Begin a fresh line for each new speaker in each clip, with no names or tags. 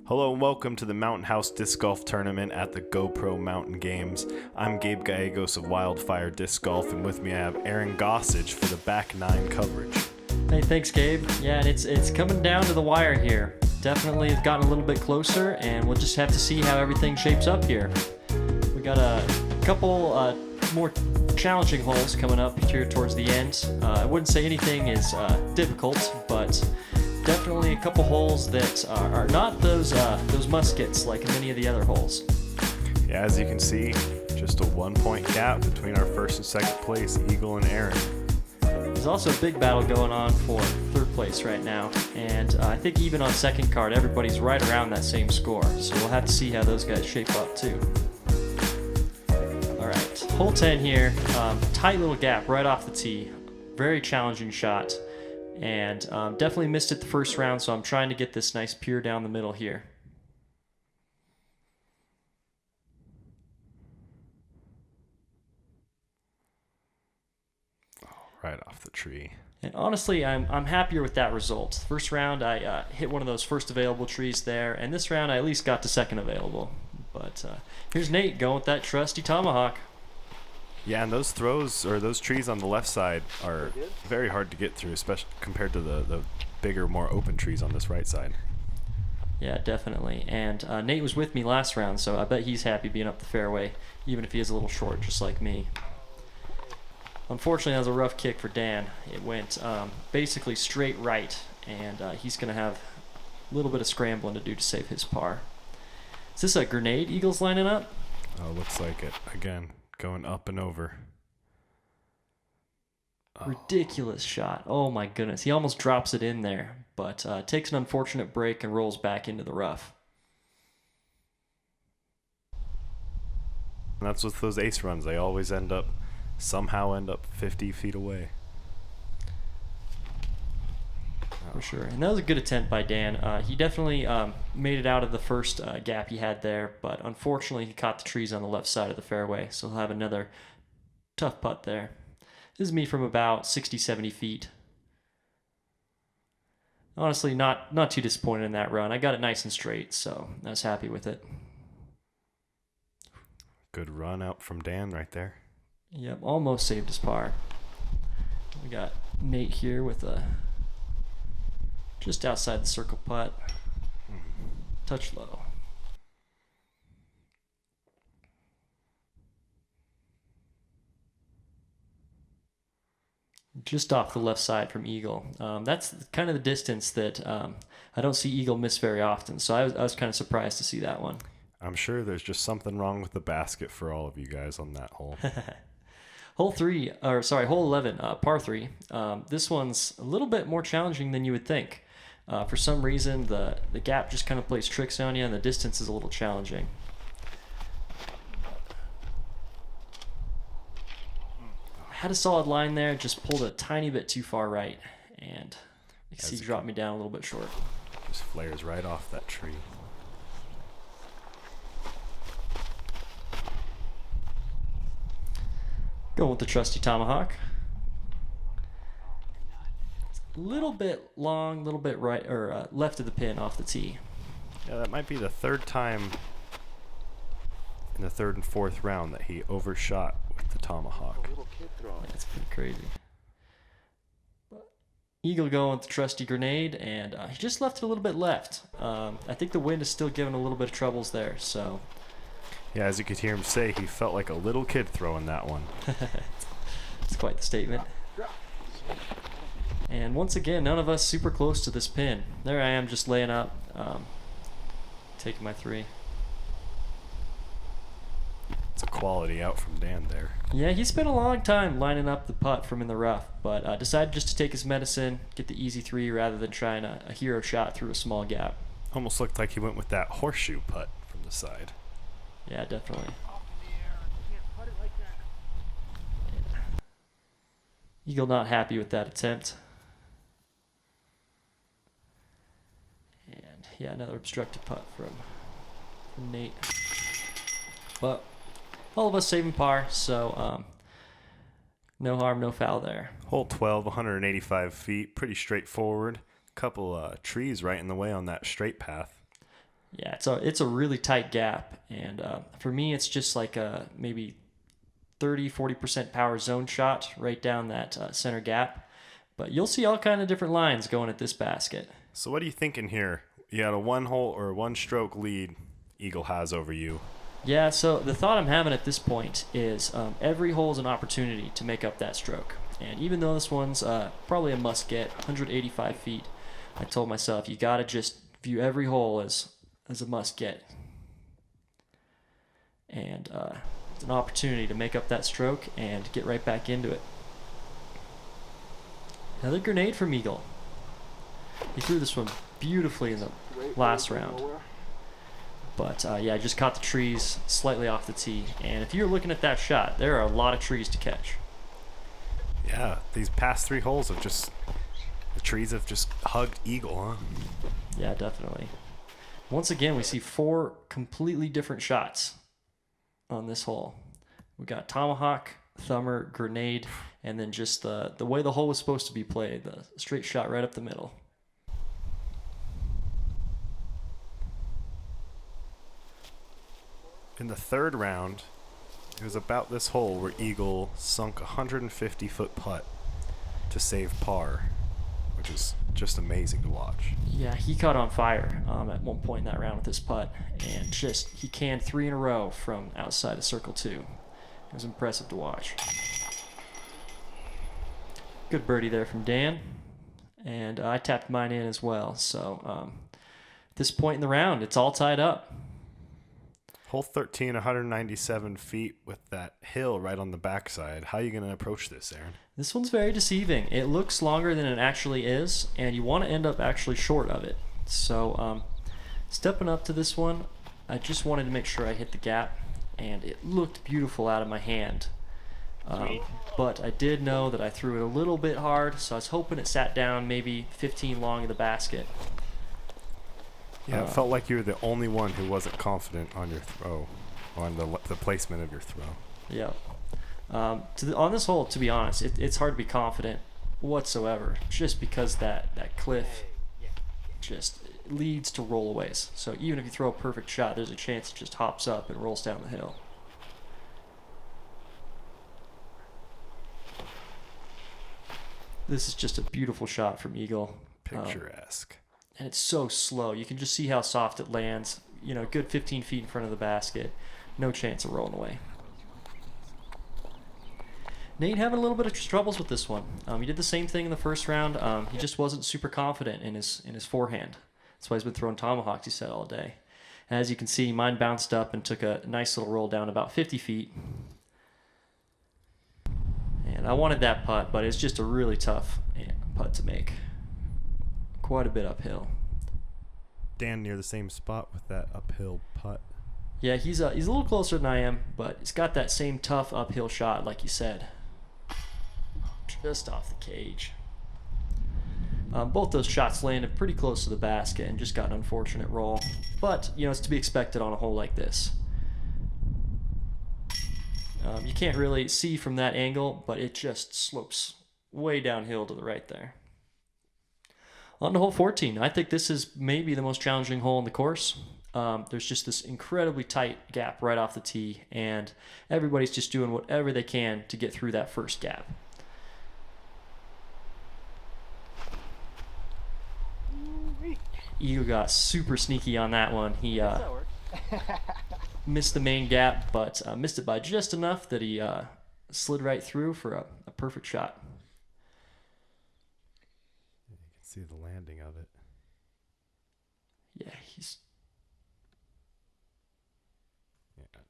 Hello and welcome to the Mountain House Disc Golf Tournament at the GoPro Mountain Games. I'm Gabe Gallegos of Wildfire Disc Golf, and with me I have Aaron Gossage for the back nine coverage.
Hey, thanks, Gabe. Yeah, and it's coming down to the wire here. Definitely have gotten a little bit closer, and we'll just have to see how everything shapes up here. We got a couple more challenging holes coming up here towards the end. I wouldn't say anything is difficult, but definitely a couple holes that are not those muskets like in many of the other holes.
Yeah, as you can see, just a 1 point gap between our first and second place, Eagle and Aaron.
There's also a big battle going on for third place right now, and I think even on second card, everybody's right around that same score, so we'll have to see how those guys shape up too. All right, hole 10 here, tight little gap right off the tee, very challenging shot, and definitely missed it the first round, so I'm trying to get this nice pure down the middle here.
Right off the tree.
And honestly, I'm happier with that result. First round, I hit one of those first available trees there, and this round I at least got to second available. But here's Nate going with that trusty tomahawk.
Yeah, and those throws, or those trees on the left side, are very hard to get through, especially compared to the bigger, more open trees on this right side.
Yeah, definitely. And Nate was with me last round, so I bet he's happy being up the fairway, even if he is a little short, just like me. Unfortunately, that was a rough kick for Dan. It went basically straight right, and he's going to have a little bit of scrambling to do to save his par. Is this a grenade Eagles lining up?
Oh, looks like it. Again, going up and over.
Oh. Ridiculous shot. Oh my goodness. He almost drops it in there, but takes an unfortunate break and rolls back into the rough.
And that's with those ace runs. They always somehow end up 50 feet away.
For sure. And that was a good attempt by Dan. He definitely made it out of the first gap he had there, but unfortunately he caught the trees on the left side of the fairway, so he'll have another tough putt there. This is me from about 60, 70 feet. Honestly, not too disappointed in that run. I got it nice and straight, so I was happy with it.
Good run out from Dan right there.
Yep, almost saved his par. We got Nate here with a just outside the circle putt. Touch low. Just off the left side from Eagle. That's kind of the distance that I don't see Eagle miss very often, so I was kind of surprised to see that one.
I'm sure there's just something wrong with the basket for all of you guys on that hole.
Hole 11, par 3. This one's a little bit more challenging than you would think. For some reason, the gap just kind of plays tricks on you, and the distance is a little challenging. Had a solid line there, just pulled a tiny bit too far right, and you see dropped me down a little bit short.
Just flares right off that tree.
Going with the trusty tomahawk. A little bit long, a little bit right or left of the pin off the tee.
Yeah, that might be the third time in the third and fourth round that he overshot with the tomahawk.
That's pretty crazy. But Eagle going with the trusty grenade, and he just left it a little bit left. I think the wind is still giving a little bit of troubles there, so.
Yeah, as you could hear him say, he felt like a little kid throwing that one.
It's quite the statement. And once again, none of us super close to this pin. There I am just laying up, taking my 3.
It's a quality out from Dan there.
Yeah, he spent a long time lining up the putt from in the rough, but decided just to take his medicine, get the easy 3 rather than trying a hero shot through a small gap.
Almost looked like he went with that horseshoe putt from the side.
Yeah, definitely. Eagle not happy with that attempt. And yeah, another obstructed putt from Nate. But all of us saving par, so no harm, no foul there.
Hole 12, 185 feet, pretty straightforward. Couple trees right in the way on that straight path.
Yeah, it's a really tight gap, and for me, it's just like a maybe 30-40% power zone shot right down that center gap. But you'll see all kind of different lines going at this basket.
So what are you thinking here? You got a one hole or one stroke lead Eagle has over you.
Yeah, so the thought I'm having at this point is every hole is an opportunity to make up that stroke. And even though this one's probably a must get, 185 feet, I told myself you got to just view every hole as a must get. And it's an opportunity to make up that stroke and get right back into it. Another grenade from Eagle. He threw this one beautifully in the last round. But yeah, I just caught the trees slightly off the tee. And if you're looking at that shot, there are a lot of trees to catch.
Yeah, these past 3 holes have the trees have just hugged Eagle, huh?
Yeah, definitely. Once again, we see 4 completely different shots on this hole. We got tomahawk, thumber, grenade, and then just the way the hole was supposed to be played, the straight shot right up the middle.
In the 3rd round, it was about this hole where Eagle sunk a 150-foot putt to save par, which is just amazing to watch.
Yeah, he caught on fire at one point in that round with his putt, and he canned 3 in a row from outside of circle 2. It was impressive to watch. Good birdie there from Dan, and I tapped mine in as well. So at this point in the round, it's all tied up.
Hole 13, 197 feet with that hill right on the backside. How are you going to approach this, Aaron?
This one's very deceiving. It looks longer than it actually is, and you want to end up actually short of it. So stepping up to this one, I just wanted to make sure I hit the gap, and it looked beautiful out of my hand. But I did know that I threw it a little bit hard, so I was hoping it sat down maybe 15 long of the basket.
Yeah, it felt like you were the only one who wasn't confident on your throw, on the placement of your throw.
Yeah. On this hole, to be honest, it's hard to be confident whatsoever, just because that cliff just leads to rollaways. So even if you throw a perfect shot, there's a chance it just hops up and rolls down the hill. This is just a beautiful shot from Eagle.
Picturesque.
And it's so slow. You can just see how soft it lands. You know, a good 15 feet in front of the basket. No chance of rolling away. Nate having a little bit of troubles with this one. He did the same thing in the first round. He just wasn't super confident in his forehand. That's why he's been throwing tomahawks, he said, all day. And as you can see, mine bounced up and took a nice little roll down about 50 feet. And I wanted that putt, but it's just a really tough putt to make. Quite a bit uphill.
Dan near the same spot with that uphill putt.
Yeah, he's a little closer than I am, but he's got that same tough uphill shot, like you said. Just off the cage. Both those shots landed pretty close to the basket and just got an unfortunate roll. But, you know, it's to be expected on a hole like this. You can't really see from that angle, but it just slopes way downhill to the right there. On to hole 14. I think this is maybe the most challenging hole in the course. There's just this incredibly tight gap right off the tee, and everybody's just doing whatever they can to get through that first gap. Eagle got super sneaky on that one. He missed the main gap, but missed it by just enough that he slid right through for a perfect shot.
See the landing of it.
Yeah, he's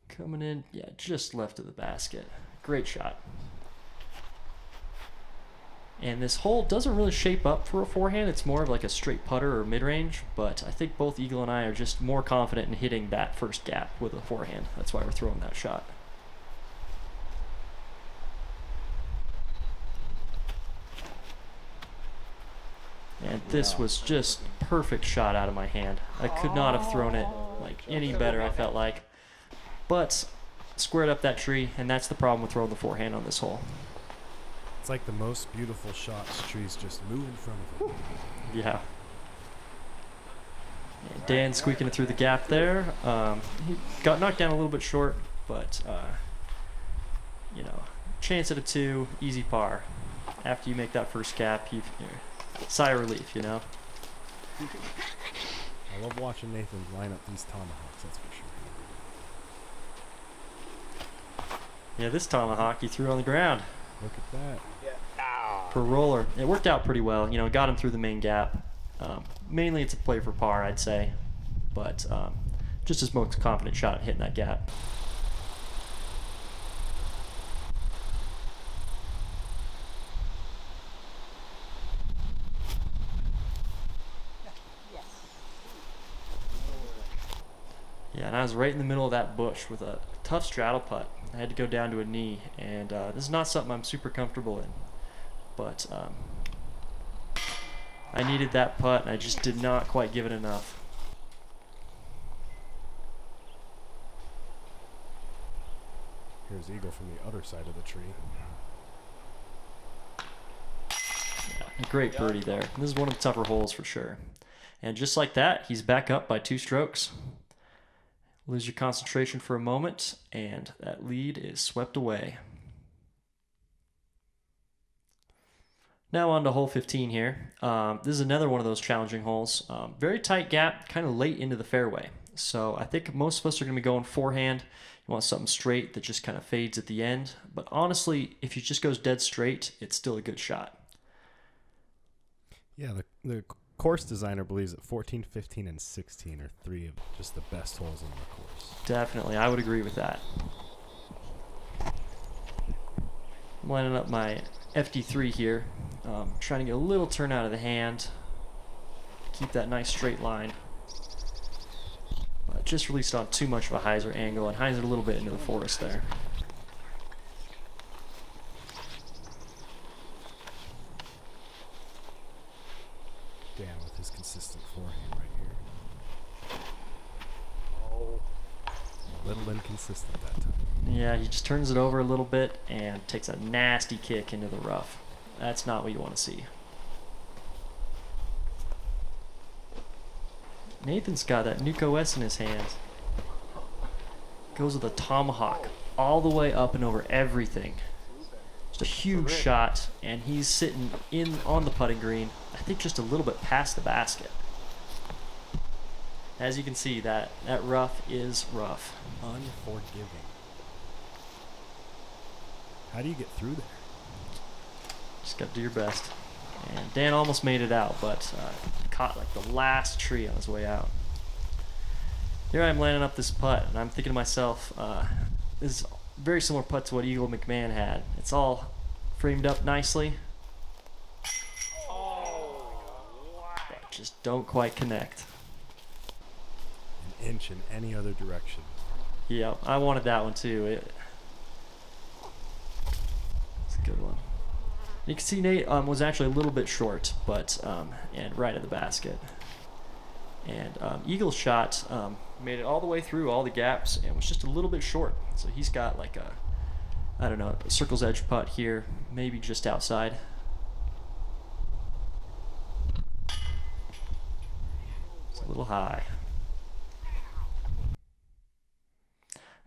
coming in. Yeah, just left of the basket. Great shot. And this hole doesn't really shape up for a forehand. It's more of like a straight putter or mid-range, but I think both Eagle and I are just more confident in hitting that first gap with a forehand. That's why we're throwing that shot. And this was just perfect shot out of my hand. I could not have thrown it like any better, I felt like. But squared up that tree, and that's the problem with throwing the forehand on this hole.
It's like the most beautiful shots. Trees just moving from it.
Yeah. And Dan squeaking it through the gap there. He got knocked down a little bit short, but you know, chance at a 2, easy par. After you make that first gap, you sigh of relief, you know.
I love watching Nathan line up these tomahawks, that's for sure.
Yeah, this tomahawk he threw on the ground.
Look at that.
For a roller. It worked out pretty well. You know, got him through the main gap. Mainly it's a play for par, I'd say. But just his most confident shot at hitting that gap. Yeah, and I was right in the middle of that bush with a tough straddle putt. I had to go down to a knee, and this is not something I'm super comfortable in. But I needed that putt, and I just did not quite give it enough.
Here's Eagle from the other side of the tree.
Yeah, great birdie there. This is one of the tougher holes for sure. And just like that, he's back up by 2 strokes. Lose your concentration for a moment, and that lead is swept away. Now on to hole 15 here. This is another one of those challenging holes. Very tight gap, kind of late into the fairway. So I think most of us are going to be going forehand. You want something straight that just kind of fades at the end. But honestly, if it just goes dead straight, it's still a good shot.
Yeah, the course designer believes that 14, 15, and 16 are 3 of just the best holes on the course.
Definitely, I would agree with that. I'm lining up my FD3 here, trying to get a little turn out of the hand, keep that nice straight line. Just released on too much of a hyzer angle and hyzered a little bit into the forest there.
Dan with his consistent forehand right here.
Oh.
A little inconsistent that time.
Yeah, he just turns it over a little bit and takes a nasty kick into the rough. That's not what you want to see. Nathan's got that Nuko S in his hands. Goes with a tomahawk all the way up and over everything. Just a huge shot, and he's sitting in on the putting green, I think just a little bit past the basket. As you can see, that rough is rough.
Unforgiving. How do you get through there?
Just got to do your best. And Dan almost made it out, but caught like the last tree on his way out. Here I'm landing up this putt, and I'm thinking to myself, this is a very similar putt to what Eagle McMahon had. It's all framed up nicely. But just don't quite connect.
An inch in any other direction.
Yeah, I wanted that one too. It's a good one. You can see Nate was actually a little bit short, but and right at the basket. And Eagle's shot made it all the way through all the gaps and was just a little bit short. So he's got like a, I don't know, a circle's edge putt here, maybe just outside. It's a little high.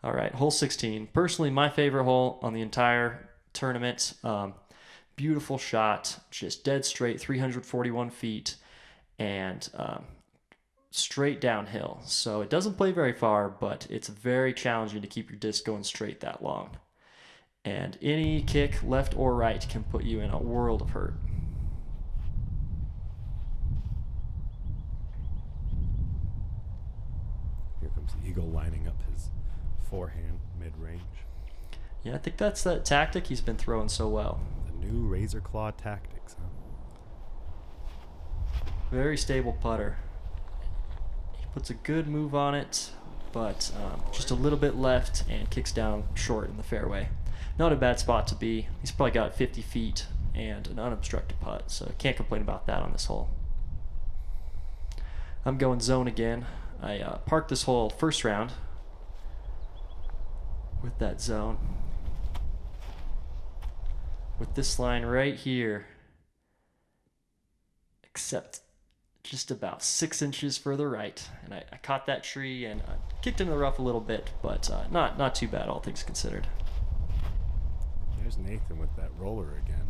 All right, hole 16. Personally, my favorite hole on the entire tournament. Beautiful shot, just dead straight, 341 feet, and straight downhill. So it doesn't play very far, but it's very challenging to keep your disc going straight that long. And any kick, left or right, can put you in a world of hurt.
Here comes Eagle lining up his forehand mid-range.
Yeah, I think that's that tactic he's been throwing so well.
The new razor claw tactics, huh?
Very stable putter. He puts a good move on it, but just a little bit left and kicks down short in the fairway. Not a bad spot to be. He's probably got 50 feet and an unobstructed putt, so can't complain about that on this hole. I'm going zone again. I parked this hole first round with that zone. With this line right here. Except just about 6 inches further right. And I caught that tree and kicked into the rough a little bit, but not too bad, all things considered.
There's Nathan with that roller again.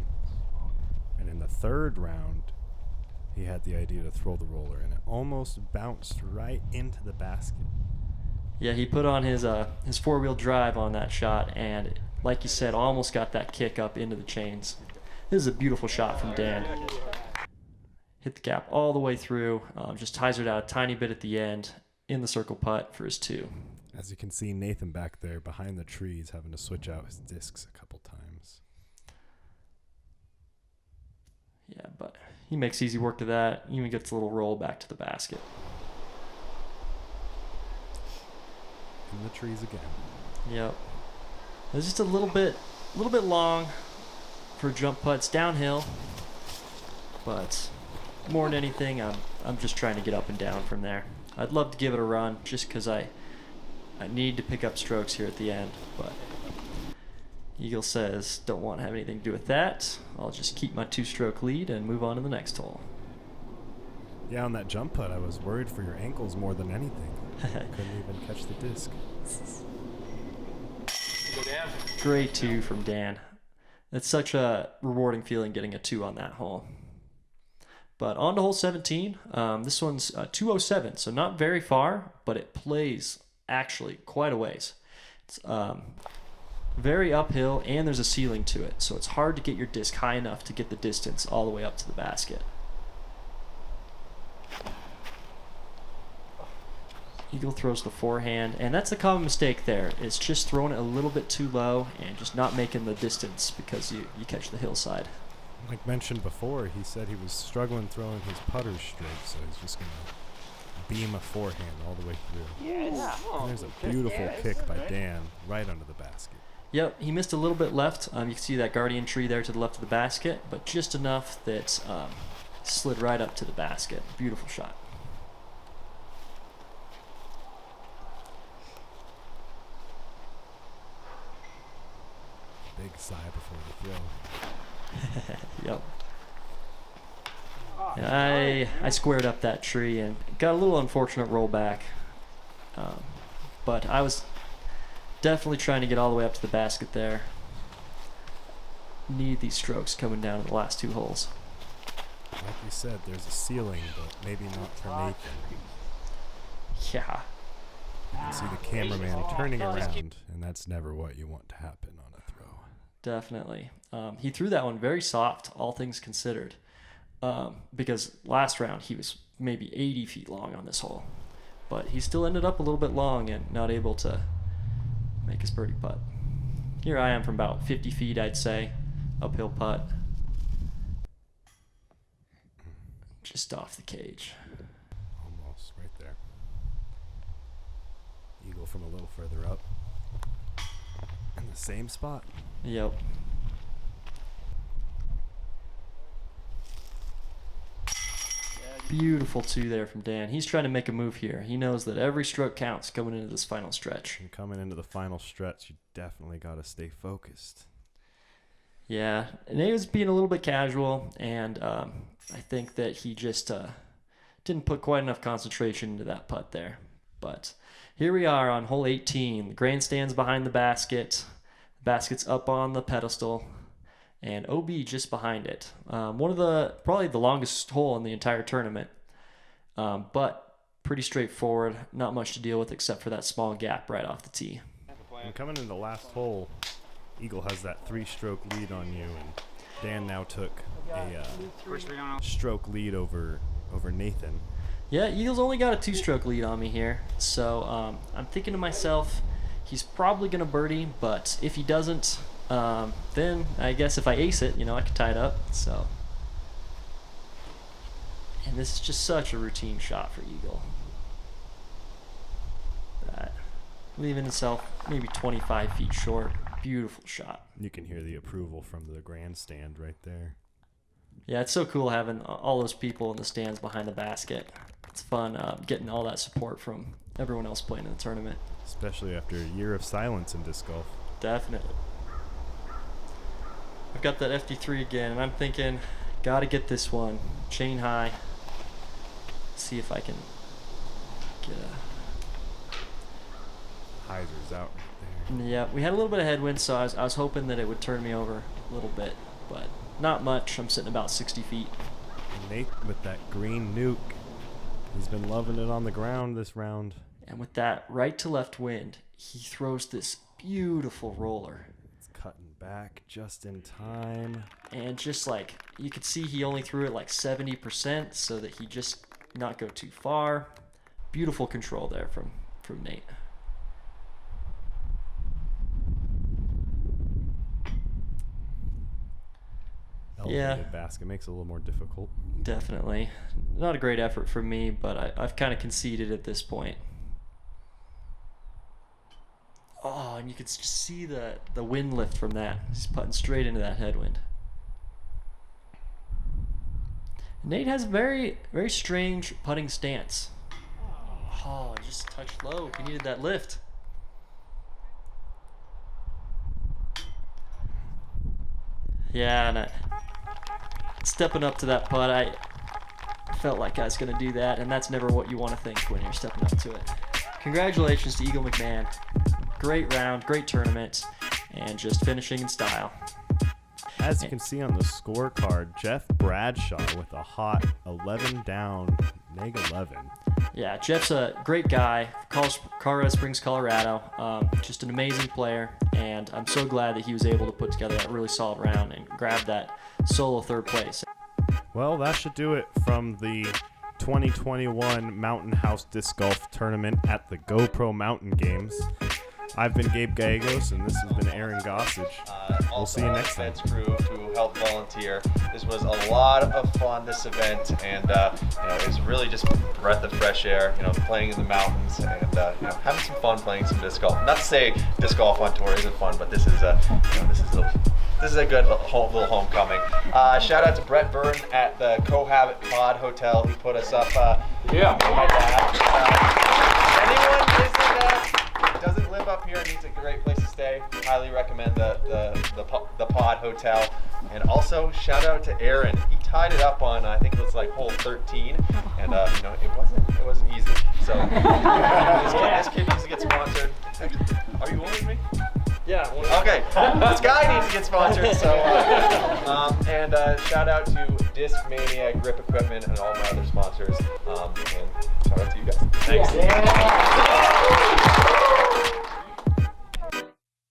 And in the third round, he had the idea to throw the roller, and it almost bounced right into the basket.
Yeah, he put on his four-wheel drive on that shot, and like you said, almost got that kick up into the chains. This is a beautiful shot from Dan. Hit the gap all the way through, just hyzered out a tiny bit at the end in the circle putt for his 2.
As you can see, Nathan back there behind the trees having to switch out his discs a couple times.
Yeah, but he makes easy work of that. Even gets a little roll back to the basket.
In the trees again.
Yep. It's just a little bit long for jump putts downhill, but more than anything, I'm just trying to get up and down from there. I'd love to give it a run just because I need to pick up strokes here at the end, but Eagle says don't want to have anything to do with that. I'll just keep my 2-stroke lead and move on to the next hole.
Yeah, on that jump putt, I was worried for your ankles more than anything. Couldn't even catch the disc.
Go down.
Great 2 from Dan. It's such a rewarding feeling getting a 2 on that hole. But on to hole 17. This one's 207, so not very far, but it plays actually quite a ways. It's very uphill, and there's a ceiling to it, so it's hard to get your disc high enough to get the distance all the way up to the basket. Eagle throws the forehand, and that's the common mistake there. It's just throwing it a little bit too low and just not making the distance because you catch the hillside.
Like mentioned before, he said he was struggling throwing his putters straight, so he's just going to beam a forehand all the way through.
Yes.
And there's a beautiful kick by Dan right under the basket.
Yep, he missed a little bit left. You can see that guardian tree there to the left of the basket, but just enough that slid right up to the basket. Beautiful shot.
Big sigh before the throw.
Yep. And I squared up that tree and got a little unfortunate rollback. But I was definitely trying to get all the way up to the basket there. Need these strokes coming down in the last 2 holes.
Like you said, there's a ceiling, but maybe not for Nathan.
Yeah.
You can see the cameraman turning around, and that's never what you want to happen on a throw.
Definitely. He threw that one very soft, all things considered, because last round he was maybe 80 feet long on this hole. But he still ended up a little bit long and not able to make his birdie putt. Here I am from about 50 feet, I'd say, uphill putt. Just off the cage.
Almost, right there. Eagle from a little further up. In the same spot.
Yep. Beautiful 2 there from Dan. He's trying to make a move here. He knows that every stroke counts coming into this final stretch.
And coming into the final stretch, you definitely got to stay focused.
Yeah, and he was being a little bit casual, and I think that he just didn't put quite enough concentration into that putt there. But here we are on hole 18. The grandstand's behind the basket. The basket's up on the pedestal, and OB just behind it. One of probably the longest hole in the entire tournament, but pretty straightforward. Not much to deal with except for that small gap right off the tee.
And coming into the last hole, Eagle has that 3-stroke lead on you, and Dan now took a stroke lead over Nathan.
Yeah, Eagle's only got a 2-stroke lead on me here, so I'm thinking to myself, he's probably going to birdie, but if he doesn't, then I guess if I ace it, I can tie it up. So, and this is just such a routine shot for Eagle. That leaving himself maybe 25 feet short. Beautiful shot.
You can hear the approval from the grandstand right there.
Yeah, it's so cool having all those people in the stands behind the basket. It's fun getting all that support from everyone else playing in the tournament.
Especially after a year of silence in disc golf.
Definitely. I've got that FD3 again, and I'm thinking, gotta get this one. Chain high. see if I can get a...
Hyzer's out there.
Yeah, we had a little bit of headwind, so I was hoping that it would turn me over a little bit, but not much. I'm sitting about 60 feet.
Nate with that green nuke. He's been loving it on the ground this round.
And with that right to left wind, he throws this beautiful roller.
It's cutting back just in time.
And just like, you could see he only threw it like 70% so that he just not go too far. Beautiful control there from Nate.
Elevated basket makes it a little more difficult.
Definitely. Not a great effort from me, but I've kind of conceded at this point. Oh, and you can just see the wind lift from that. He's putting straight into that headwind. Nate has a very, very strange putting stance. Oh, just touched low. He needed that lift. Yeah, and stepping up to that putt, I felt like I was going to do that, and that's never what you want to think when you're stepping up to it. Congratulations to Eagle McMahon. Great round, great tournament, and just finishing in style.
As you can see on the scorecard, Jeff Bradshaw with a hot 11 down, neg 11.
Yeah, Jeff's a great guy, Colorado Springs, Colorado. Just an amazing player, and I'm so glad that he was able to put together that really solid round and grab that solo third place.
Well, that should do it from the 2021 Mountain House Disc Golf Tournament at the GoPro Mountain Games. I've been Gabe Gallegos, and this has been Aaron Gossage. We'll see you next time.
Events crew who helped volunteer. This was a lot of fun, this event, and it was really just a breath of fresh air. Playing in the mountains and having some fun playing some disc golf. Not to say disc golf on tour isn't fun, but this is a good little homecoming. Shout out to Brett Byrne at the Cohabit Pod Hotel. He put us up.
Yeah.
My dad. Anyone doesn't live up here and needs a great place to stay, highly recommend the Pod Hotel. And also shout out to Aaron. He tied it up on I think it was like hole 13, and it wasn't easy. So this kid needs to get sponsored. Are you with me?
Yeah.
Okay, this guy needs to get sponsored. So and shout out to Disc Mania, Grip Equipment, and all my other sponsors. And shout out to you guys. Thanks.
Yeah.